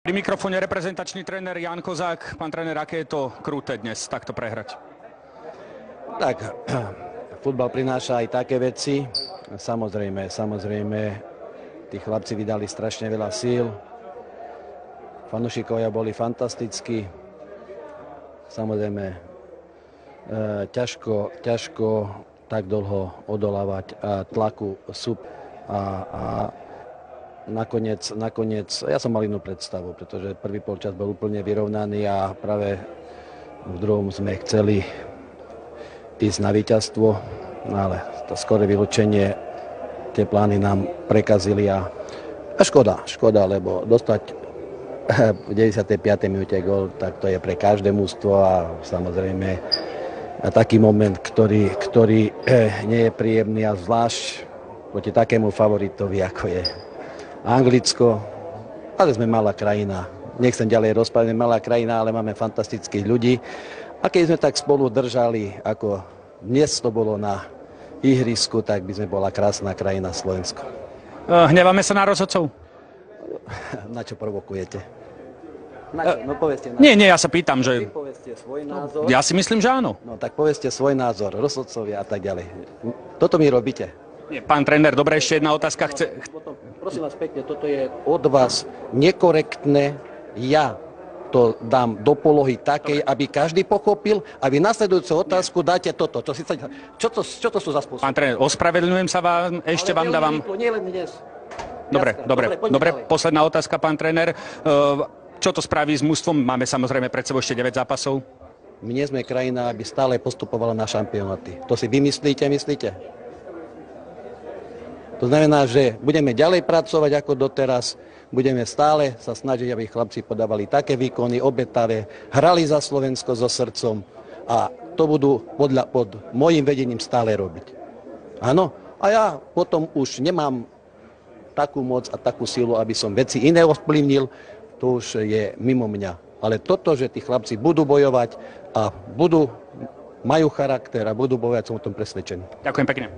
Pri mikrofóne reprezentačný tréner Ján Kozák. Pán tréner, aké je to kruté dnes takto prehrať? Tak, futbal prináša aj také veci. Samozrejme, tí chlapci vydali strašne veľa síl. Fanúšikovia boli fantastickí. Samozrejme, ťažko tak dlho odolávať tlaku a nakoniec, ja som mal inú predstavu, pretože prvý polčas bol úplne vyrovnaný a práve v druhom sme chceli ísť na víťazstvo, ale to skoré vylúčenie, tie plány nám prekazili a škoda, lebo dostať v 95. minúte gól, tak to je pre každé mužstvo a samozrejme taký moment, ktorý nie je príjemný a zvlášť proti takému favoritovi, ako je Anglicko, ale sme malá krajina. Nechcem ďalej rozprávať, malá krajina, ale máme fantastických ľudí. A keď sme tak spolu držali, ako dnes to bolo na ihrisku, tak by sme bola krásna krajina Slovensko. Hneváme sa na rozhodcov? Na čo provokujete? No povedzte. Nie, ja sa pýtam, že... Vy povedzte svoj názor. Ja si myslím, že áno. No tak povedzte svoj názor, rozhodcovia a tak ďalej. Toto mi robíte. Nie, pán tréner, dobre, ešte jedna otázka. Prosím vás pekne, toto je od vás nekorektné. Ja to dám do polohy takej, aby každý pochopil a vy nasledujúcu otázku dáte toto. Čo to sú za spôsob? Pán tréner, ospravedlňujem sa vám, ešte vám dávam... Nie len dnes. Dobre, posledná otázka, pán tréner. Čo to spraví s mužstvom? Máme samozrejme pred sebou ešte 9 zápasov. My nie sme krajina, aby stále postupovala na šampionáty. To si vymyslíte? To znamená, že budeme ďalej pracovať ako doteraz, budeme stále sa snažiť, aby chlapci podávali také výkony obetavé, hrali za Slovensko so srdcom a to budú pod môjim vedením stále robiť. Áno? A ja potom už nemám takú moc a takú silu, aby som veci iné ovplyvnil, to už je mimo mňa. Ale toto, že tí chlapci budú bojovať a majú charakter a budú bojovať, som o tom presvedčený. Ďakujem pekne.